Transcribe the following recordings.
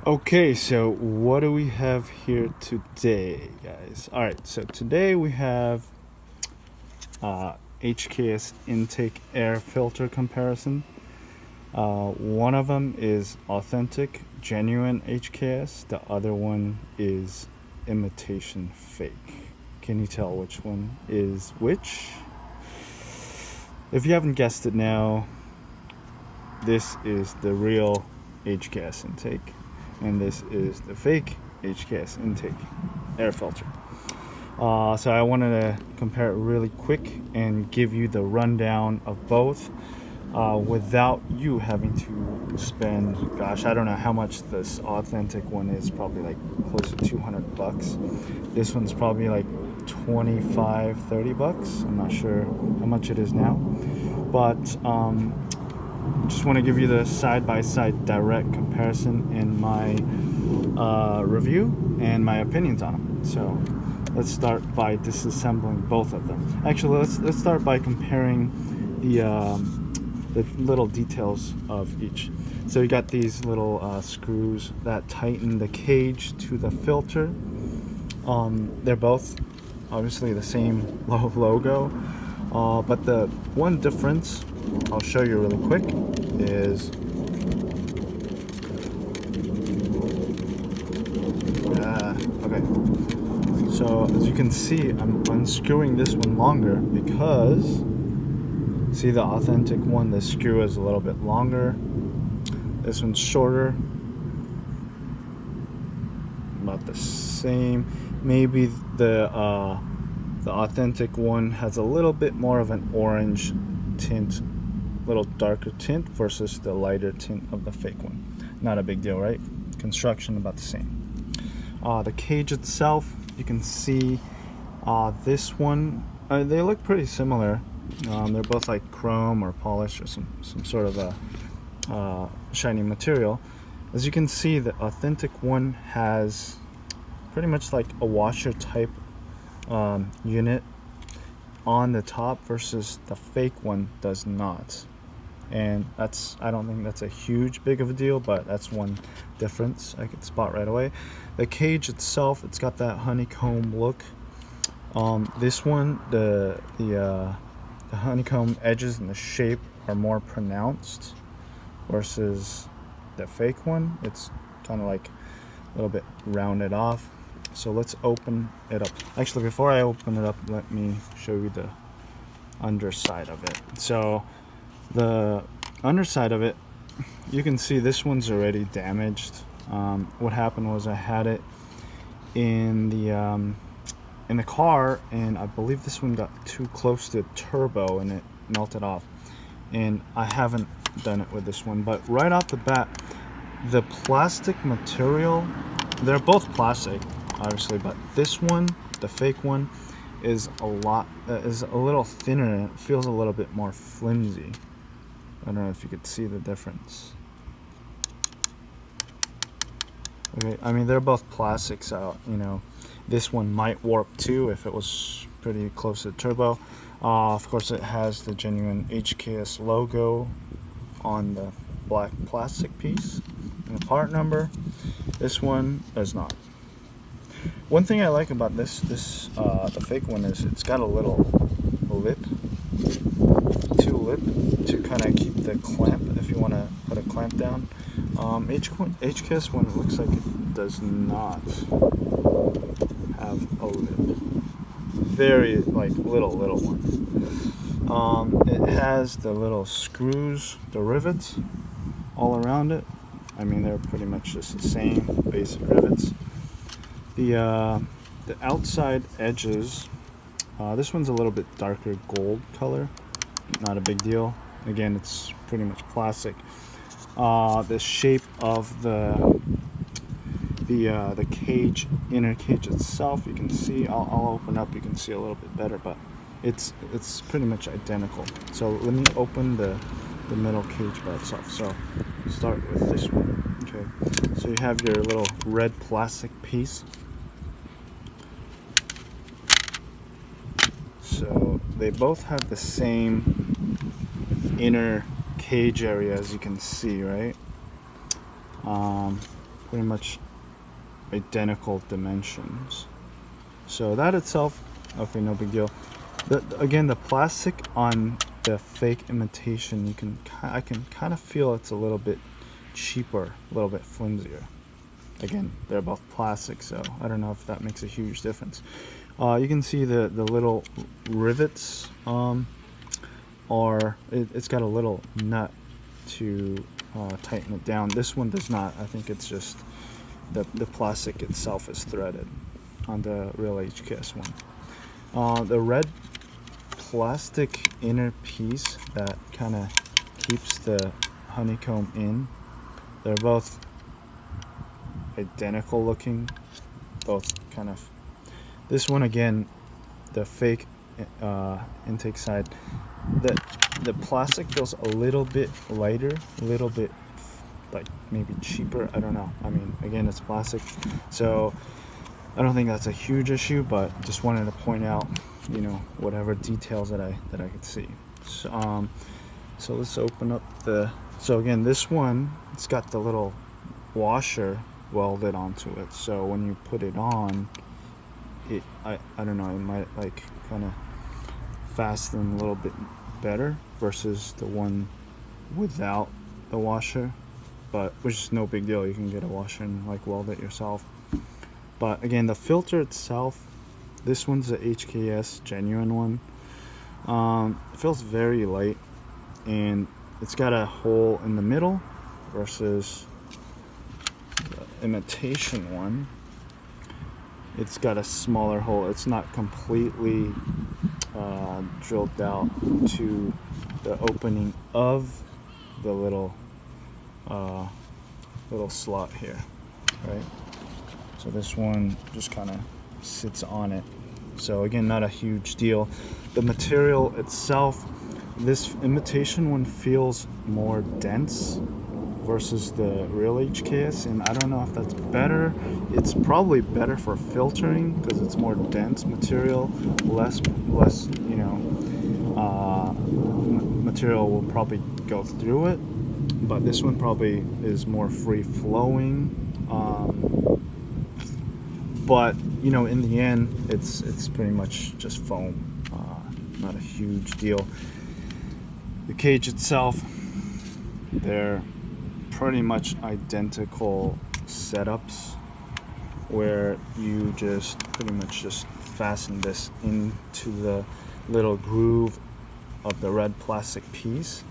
Okay, so what do we have here today, guys? All right, so today we have HKS intake air filter comparison. One of them is authentic, genuine HKS. The other one is imitation fake. Can you tell which one is which? If you haven't guessed it now, this is the real HKS intake, and this is the fake HKS intake air filter. So I wanted to compare it really quick and give you the rundown of both without you having to spend, gosh, I don't know how much this authentic one is, probably like close to 200 bucks. This one's probably like 25, 30 bucks. I'm not sure how much it is now, but just want to give you the side-by-side direct comparison in my review and my opinions on them. So let's start by disassembling both of them. Actually, let's start by comparing the little details of each. So you got these little screws that tighten the cage to the filter. They're both obviously the same logo, but the one difference I'll show you really quick is okay. So as you can see, I'm unscrewing this one longer because see the authentic one, the screw is a little bit longer. This one's shorter, about the same. Maybe the authentic one has a little bit more of an orange tint, little darker tint versus the lighter tint of the fake one. Not a big deal, right? Construction about the same. The cage itself, you can see this one, they look pretty similar. They're both like chrome or polish or some sort of a shiny material. As you can see, the authentic one has pretty much like a washer type unit on the top versus the fake one does not. And I don't think that's a huge big of a deal, but that's one difference I could spot right away. The cage itself, it's got that honeycomb look. This one, the honeycomb edges and the shape are more pronounced versus the fake one. It's kind of like a little bit rounded off. So let's open it up. Actually, before I open it up, let me show you the underside of it. So the underside of it, you can see this one's already damaged. What happened was I had it in the car, and I believe this one got too close to the turbo and it melted off. And I haven't done it with this one, but right off the bat, the plastic material, they're both plastic obviously, but this one, the fake one, is a little thinner and it feels a little bit more flimsy. I don't know if you could see the difference. Okay, I mean they're both plastic, so you know this one might warp too if it was pretty close to the turbo. Of course, it has the genuine HKS logo on the black plastic piece and the part number. This one does not. One thing I like about the fake one is it's got a little lip to kind of keep the clamp if you want to put a clamp down. HKS one looks like it does not have a lip. Very like little one. It has the little screws, the rivets all around it. I mean they're pretty much just the same basic rivets. The outside edges, this one's a little bit darker gold color, not a big deal. Again, it's pretty much plastic. The shape of the cage, inner cage itself, you can see, I'll open up, you can see a little bit better, but it's pretty much identical. So let me open the middle cage by itself. So start with this one. Okay, so you have your little red plastic piece. So they both have the same inner cage area, as you can see, right? pretty much identical dimensions. So that itself, okay, no big deal. Again, the plastic on the fake imitation, I can kind of feel it's a little bit cheaper, a little bit flimsier. Again, they're both plastic, so I don't know if that makes a huge difference. You can see the little rivets it's got a little nut to tighten it down. This one does not. I think it's just the plastic itself is threaded on the Real HKS one. The red plastic inner piece that kind of keeps the honeycomb in, they're both identical looking, both kind of. This one, again, the fake intake side, the plastic feels a little bit lighter, a little bit like maybe cheaper, I don't know. I mean, again, it's plastic, so I don't think that's a huge issue, but just wanted to point out, you know, whatever details that I could see. So let's open up so again, this one, it's got the little washer welded onto it, so when you put it on, I don't know, it might like kind of fasten a little bit better versus the one without the washer, but which is no big deal. You can get a washer and like weld it yourself. But again, the filter itself, this one's the HKS genuine one. It feels very light, and it's got a hole in the middle versus the imitation one. It's got a smaller hole. It's not completely drilled out to the opening of the little slot here, right? So this one just kind of sits on it. So again, not a huge deal. The material itself, this imitation one feels more dense versus the Real HKS, and I don't know if that's better. It's probably better for filtering because it's more dense material, less you know, material will probably go through it, but this one probably is more free flowing. But you know, in the end, it's pretty much just foam, not a huge deal. The cage itself, they're pretty much identical setups where you just pretty much just fasten this into the little groove of the red plastic piece,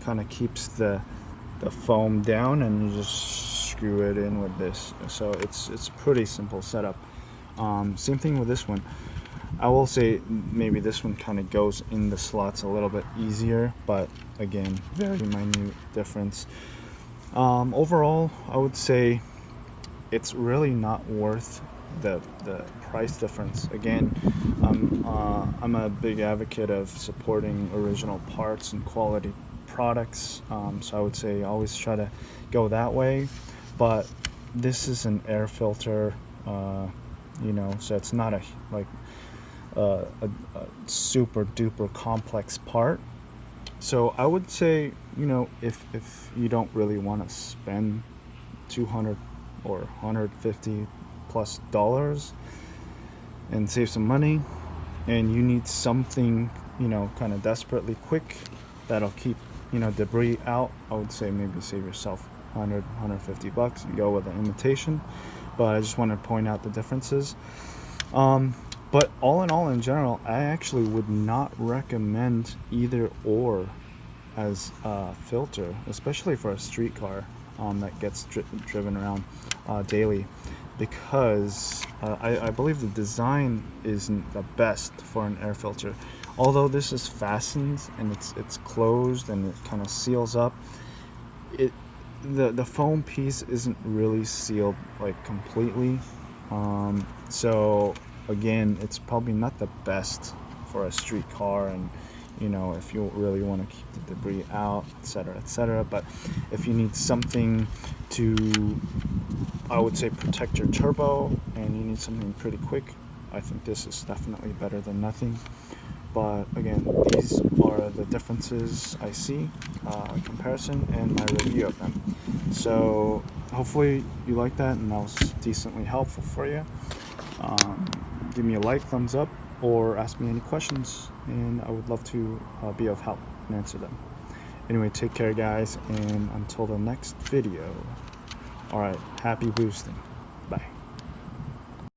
kind of keeps the foam down, and you just screw it in with this. So it's pretty simple setup. Same thing with this one. I will say maybe this one kind of goes in the slots a little bit easier, but again, very minute difference. Overall, I would say it's really not worth the price difference. Again, I'm a big advocate of supporting original parts and quality products, so I would say always try to go that way. But this is an air filter, you know, so it's not a super duper complex part. So I would say, you know, if you don't really want to spend $200 or $150 plus and save some money, and you need something, you know, kind of desperately quick that'll keep, you know, debris out, I would say maybe save yourself $150 and go with an imitation. But I just want to point out the differences. But all in general, I actually would not recommend either or as a filter, especially for a street car that gets driven around daily, because I believe the design isn't the best for an air filter. Although this is fastened and it's closed and it kind of seals up, the foam piece isn't really sealed like completely. So again, it's probably not the best for a street car, and you know, if you really want to keep the debris out, etc. But if you need something to, I would say, protect your turbo, and you need something pretty quick, I think this is definitely better than nothing. But again, these are the differences I see, comparison, and my review of them. So hopefully you like that and that was decently helpful for you. Give me a like, thumbs up, or ask me any questions, and I would love to be of help and answer them. Anyway, take care, guys, and until the next video. All right, happy boosting. Bye.